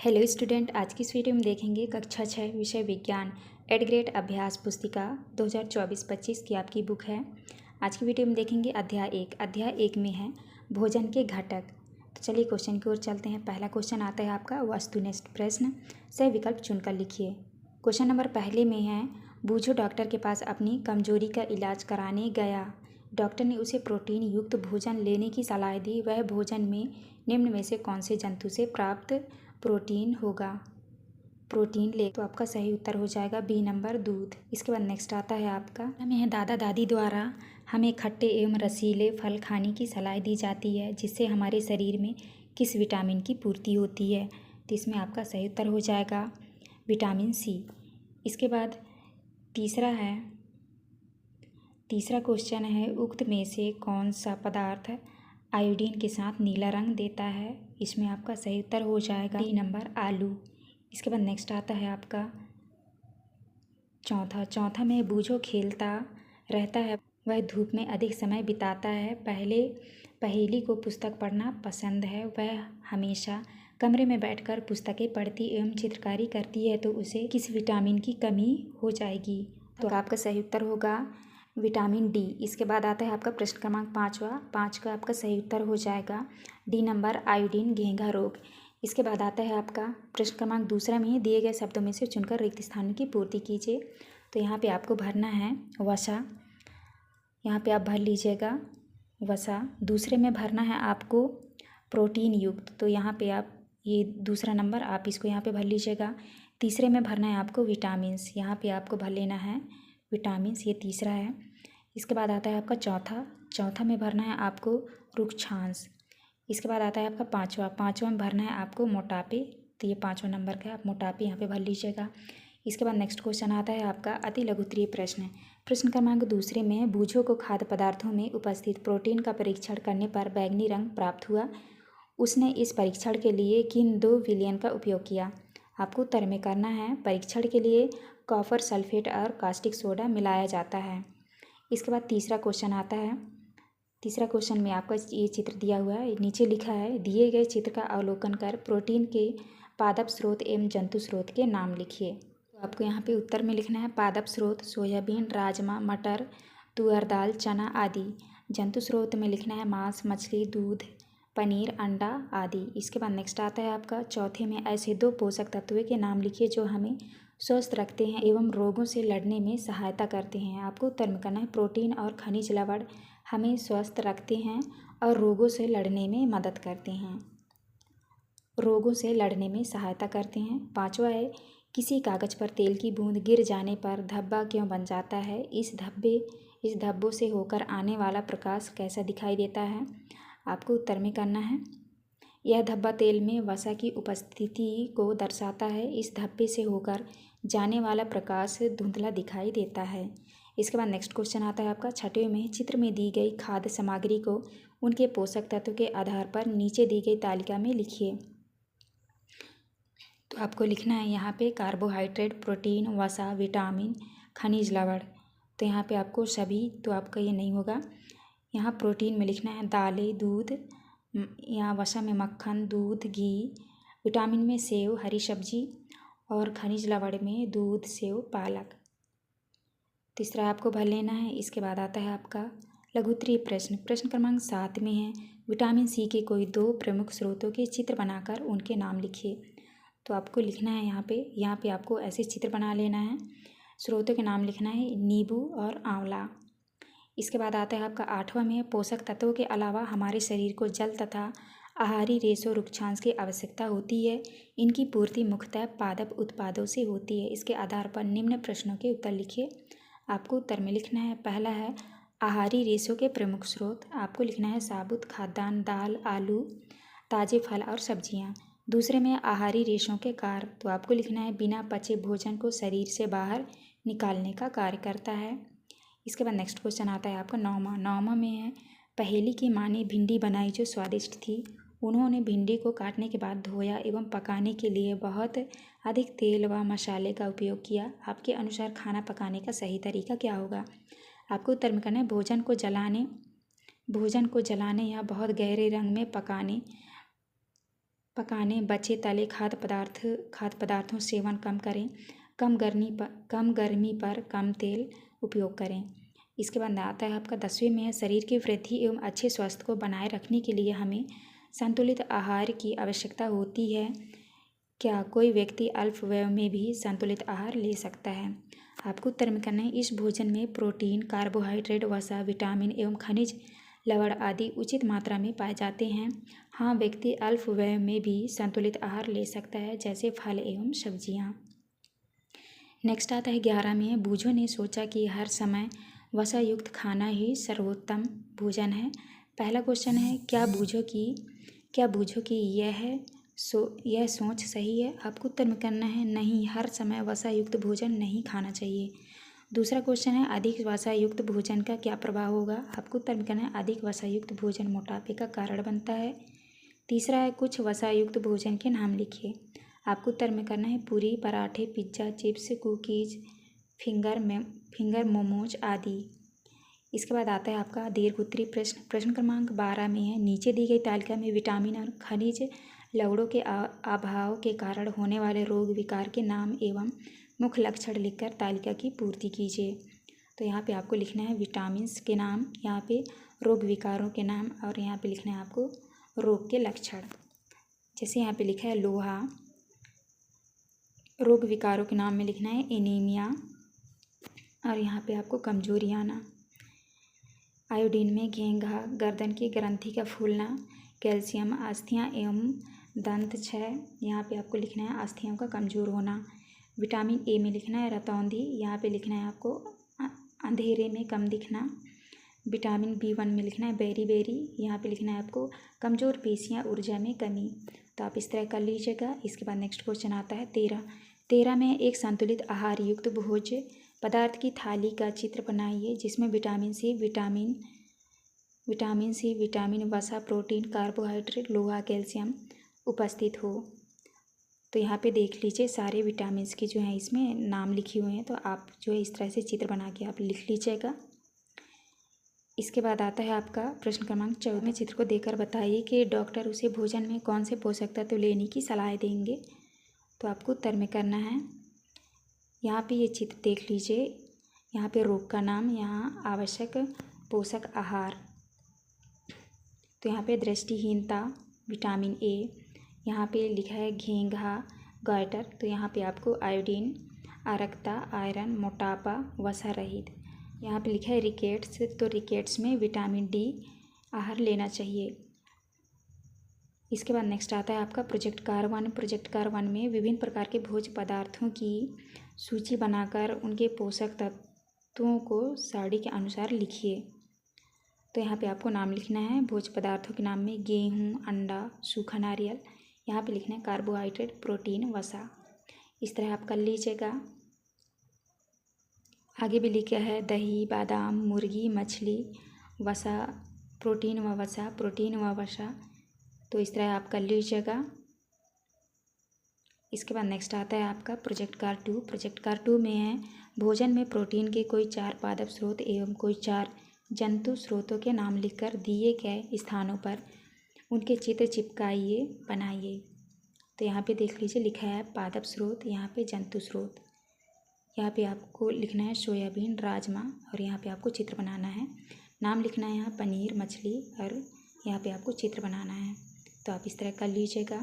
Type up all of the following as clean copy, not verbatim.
Hello student, आज की इस वीडियो में देखेंगे कक्षा 6 विषय विज्ञान एड ग्रेड अभ्यास पुस्तिका 2024-25 की आपकी बुक है। आज की वीडियो में देखेंगे अध्याय एक में है भोजन के घटक। तो चलिए क्वेश्चन की ओर चलते हैं। पहला क्वेश्चन आता है आपका वस्तुनिष्ठ प्रश्न, सही विकल्प चुनकर लिखिए। क्वेश्चन नंबर पहले में है, बूझो डॉक्टर के पास अपनी कमजोरी का इलाज कराने गया। डॉक्टर ने उसे प्रोटीन युक्त भोजन लेने की सलाह दी। वह भोजन में निम्न में से कौन से जंतु से प्राप्त प्रोटीन होगा? प्रोटीन ले तो आपका सही उत्तर हो जाएगा बी नंबर, दूध। इसके बाद नेक्स्ट आता है आपका, हमें है दादा दादी द्वारा हमें खट्टे एवं रसीले फल खाने की सलाह दी जाती है, जिससे हमारे शरीर में किस विटामिन की पूर्ति होती है? तो इसमें आपका सही उत्तर हो जाएगा विटामिन सी। इसके बाद तीसरा क्वेश्चन है, उक्त में से कौन सा पदार्थ आयोडीन के साथ नीला रंग देता है? इसमें आपका सही उत्तर हो जाएगा डी नंबर, आलू। इसके बाद नेक्स्ट आता है आपका चौथा में बूझो खेलता रहता है, वह धूप में अधिक समय बिताता है, पहेली को पुस्तक पढ़ना पसंद है, वह हमेशा कमरे में बैठकर पुस्तकें पढ़ती एवं चित्रकारी करती है, तो उसे किस विटामिन की कमी हो जाएगी? तो आपका सही उत्तर होगा विटामिन डी। इसके बाद आता है आपका प्रश्न क्रमांक 5 का आपका सही उत्तर हो जाएगा डी नंबर, आयोडीन घेंघा रोग। इसके बाद आता है आपका प्रश्न क्रमांक 2 में ही दिए गए शब्दों में से चुनकर रिक्त स्थानों की पूर्ति कीजिए। तो यहाँ पे आपको भरना है वसा, यहाँ पे आप भर लीजिएगा वसा। दूसरे में भरना है आपको प्रोटीन युक्त, तो यहाँ पे आप ये दूसरा नंबर आप इसको यहाँ पे भर लीजिएगा। तीसरे में भरना है आपको विटामिन्स, यहाँ पे आपको भर लेना है विटामिन्स, ये तीसरा है। इसके बाद आता है आपका चौथा में भरना है आपको रुक्षांश। इसके बाद आता है आपका पाँचवा में भरना है आपको मोटापे, तो ये 5वां नंबर का आप मोटापे यहाँ पे भर लीजिएगा। इसके बाद नेक्स्ट क्वेश्चन आता है आपका अति लघुत्तरीय प्रश्न क्रमांक 2 में बूझो को खाद्य पदार्थों में उपस्थित प्रोटीन का परीक्षण करने पर बैंगनी रंग प्राप्त हुआ। उसने इस परीक्षण के लिए किन 2 विलयन का उपयोग किया? आपको उत्तर में करना है, परीक्षण के लिए कॉपर सल्फेट और कास्टिक सोडा मिलाया जाता है। इसके बाद तीसरा क्वेश्चन आता है। तीसरा क्वेश्चन में आपका ये चित्र दिया हुआ है, नीचे लिखा है, दिए गए चित्र का अवलोकन कर प्रोटीन के पादप स्रोत एवं जंतु स्रोत के नाम लिखिए। तो आपको यहाँ पे उत्तर में लिखना है पादप स्रोत सोयाबीन, राजमा, मटर, तुअर दाल, चना आदि। जंतु स्रोत में लिखना है मांस, मछली, दूध, पनीर, अंडा आदि। इसके बाद नेक्स्ट आता है आपका चौथे में, ऐसे 2 पोषक तत्वों के नाम लिखिए जो हमें स्वस्थ रखते हैं एवं रोगों से लड़ने में सहायता करते हैं। आपको उत्तर में करना है प्रोटीन और खनिज लवण हमें स्वस्थ रखते हैं और रोगों से लड़ने में मदद करते हैं, रोगों से लड़ने में सहायता करते हैं। 5वां है, किसी कागज पर तेल की बूंद गिर जाने पर धब्बा क्यों बन जाता है? इस धब्बों से होकर आने वाला प्रकाश कैसा दिखाई देता है? आपको उत्तर में करना है, यह धब्बा तेल में वसा की उपस्थिति को दर्शाता है। इस धब्बे से होकर जाने वाला प्रकाश धुंधला दिखाई देता है। इसके बाद नेक्स्ट क्वेश्चन आता है आपका 6वें में, चित्र में दी गई खाद्य सामग्री को उनके पोषक तत्व के आधार पर नीचे दी गई तालिका में लिखिए। तो आपको लिखना है यहाँ पे कार्बोहाइड्रेट, प्रोटीन, वसा, विटामिन, खनिज लवण। तो यहाँ पे आपको सभी, तो आपका ये नहीं होगा। यहाँ प्रोटीन में लिखना है दालें, दूध, यहाँ वसा में मक्खन, दूध, घी, विटामिन में सेव, हरी सब्जी, और खनिज लवण में दूध, सेव, पालक। तीसरा आपको भर लेना है। इसके बाद आता है आपका लघुत्तरीय प्रश्न क्रमांक 7 में है, विटामिन सी के कोई 2 प्रमुख स्रोतों के चित्र बनाकर उनके नाम लिखिए। तो आपको लिखना है यहाँ पे आपको ऐसे चित्र बना लेना है। स्रोतों के नाम लिखना है नींबू और आंवला। इसके बाद आता है आपका 8वां में, पोषक तत्वों के अलावा हमारे शरीर को जल तथा आहारी रेशों रुक्षांश की आवश्यकता होती है। इनकी पूर्ति मुख्यतः पादप उत्पादों से होती है। इसके आधार पर निम्न प्रश्नों के उत्तर लिखिए। आपको उत्तर में लिखना है, पहला है आहारी रेशों के प्रमुख स्रोत, आपको लिखना है साबुत खाद्यान्न, दाल, आलू, ताज़े फल और सब्जियाँ। दूसरे में आहारी रेशों के कार्य, तो आपको लिखना है बिना पचे भोजन को शरीर से बाहर निकालने का कार्य करता है। इसके बाद नेक्स्ट क्वेश्चन आता है आपका 9वां में है, पहेली की माँ ने भिंडी बनाई जो स्वादिष्ट थी। उन्होंने भिंडी को काटने के बाद धोया एवं पकाने के लिए बहुत अधिक तेल व मसाले का उपयोग किया। आपके अनुसार खाना पकाने का सही तरीका क्या होगा? आपको उत्तर में करना है भोजन को जलाने या बहुत गहरे रंग में पकाने बचे तले खाद्य पदार्थों सेवन कम करें। कम गर्मी पर कम तेल उपयोग करें। इसके बाद आता है आपका 10वें में है शरीर की वृद्धि एवं अच्छे स्वास्थ्य को बनाए रखने के लिए हमें संतुलित आहार की आवश्यकता होती है। क्या कोई व्यक्ति अल्प व्यय में भी संतुलित आहार ले सकता है? आपको उत्तर में करना है इस भोजन में प्रोटीन, कार्बोहाइड्रेट, वसा, विटामिन एवं खनिज लवण आदि उचित मात्रा में पाए जाते हैं। हाँ, व्यक्ति अल्प व्यय में भी संतुलित आहार ले सकता है, जैसे फल एवं सब्जियाँ। नेक्स्ट आता है 11 में, बूझों ने सोचा कि हर समय वसा युक्त खाना ही सर्वोत्तम भोजन है। पहला क्वेश्चन है, क्या बूझों की यह सोच सही है? आपको उत्तर में करना है नहीं, हर समय वसा युक्त भोजन नहीं खाना चाहिए। दूसरा क्वेश्चन है, अधिक वसा युक्त भोजन का क्या प्रभाव होगा? आपको उत्तर में करना है अधिक वसा युक्त भोजन मोटापे का कारण बनता है। तीसरा है, कुछ वसा युक्त भोजन के नाम लिखिए। आपको उत्तर में करना है पूरी, पराठे, pizza, chips, cookies, finger momos आदि। इसके बाद आता है आपका दीर्घ उत्तरी प्रश्न। प्रश्न क्रमांक 12 में है, नीचे दी गई तालिका में विटामिन और खनिज लवणों के अभाव के कारण होने वाले रोग विकार के नाम एवं मुख्य लक्षण लिखकर तालिका की पूर्ति कीजिए। तो यहाँ पे आपको लिखना है विटामिन्स के नाम, यहाँ पे रोग विकारों के नाम और यहाँ पे लिखना है आपको रोग के लक्षण। जैसे यहाँ पे लिखा है लोहा, रोग विकारों के नाम में लिखना है एनीमिया और यहाँ पे आपको कमजोरी आना। आयोडीन में घेंघा, गर्दन की ग्रंथि का फूलना, कैल्शियम, अस्थियाँ एवं दंत क्षय, यहाँ पे आपको लिखना है अस्थियों का कमज़ोर होना। विटामिन ए में लिखना है रतौंधी, यहाँ पे लिखना है आपको अंधेरे में कम दिखना। विटामिन B1 में लिखना है बेरी, यहाँ पे लिखना है आपको कमज़ोर पेशियाँ, ऊर्जा में कमी। तो आप इस तरह कर लीजिएगा। इसके बाद नेक्स्ट क्वेश्चन आता है 13 में, एक संतुलित आहार युक्त भोज्य पदार्थ की थाली का चित्र बनाइए जिसमें विटामिन सी, विटामिन, वसा, प्रोटीन, कार्बोहाइड्रेट, लोहा, कैल्शियम उपस्थित हो। तो यहाँ पे देख लीजिए सारे विटामिन्स के जो हैं इसमें नाम लिखे हुए हैं, तो आप जो है इस तरह से चित्र बना के आप लिख लीजिएगा। इसके बाद आता है आपका प्रश्न क्रमांक 14 में, चित्र को देखकर बताइए कि डॉक्टर उसे भोजन में कौन से पोषक तत्व लेने की सलाह देंगे। तो आपको उत्तर में करना है, यहाँ पे ये चित्र देख लीजिए, यहाँ पे रोग का नाम, यहाँ आवश्यक पोषक आहार। तो यहाँ पे दृष्टिहीनता विटामिन ए, यहाँ पे लिखा है घेंघा, गॉइटर, तो यहाँ पे आपको आयोडीन, अरक्ता, आयरन, मोटापा, वसा रहित। यहाँ पे लिखा है रिकेट्स, तो रिकेट्स में विटामिन डी आहार लेना चाहिए। इसके बाद नेक्स्ट आता है आपका प्रोजेक्ट कार 1 में विभिन्न प्रकार के भोज्य पदार्थों की सूची बनाकर उनके पोषक तत्वों को सारणी के अनुसार लिखिए। तो यहाँ पे आपको नाम लिखना है भोज्य पदार्थों के नाम में गेहूँ, अंडा, सूखा नारियल, यहाँ पे लिखना है कार्बोहाइड्रेट, प्रोटीन, वसा। इस तरह आप कर लीजिएगा। आगे भी लिखा है दही, बादाम, मुर्गी, मछली, वसा, प्रोटीन व वसा। तो इस तरह आप कर लीजिएगा। इसके बाद नेक्स्ट आता है आपका प्रोजेक्ट कार 2 में है भोजन में प्रोटीन के कोई 4 पादप स्रोत एवं कोई 4 जंतु स्रोतों के नाम लिखकर दिए गए स्थानों पर उनके चित्र चिपकाइए, बनाइए। तो यहाँ पे देख लीजिए लिखा है पादप स्रोत, यहाँ पे जंतु स्रोत, यहाँ पे आपको लिखना है सोयाबीन, राजमा और यहाँ पे आपको चित्र बनाना है। नाम लिखना है यहाँ पनीर, मछली और यहाँ पे आपको चित्र बनाना है। तो आप इस तरह कर लीजिएगा।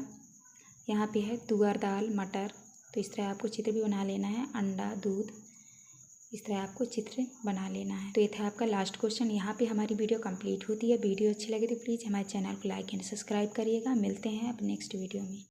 यहाँ पे है तुअर दाल, मटर, तो इस तरह आपको चित्र भी बना लेना है। अंडा, दूध, इस तरह आपको चित्र बना लेना है। तो ये था आपका लास्ट क्वेश्चन। यहाँ पे हमारी वीडियो कंप्लीट होती है। वीडियो अच्छी लगे तो प्लीज़ हमारे चैनल को लाइक एंड सब्सक्राइब करिएगा। मिलते हैं अब नेक्स्ट वीडियो में।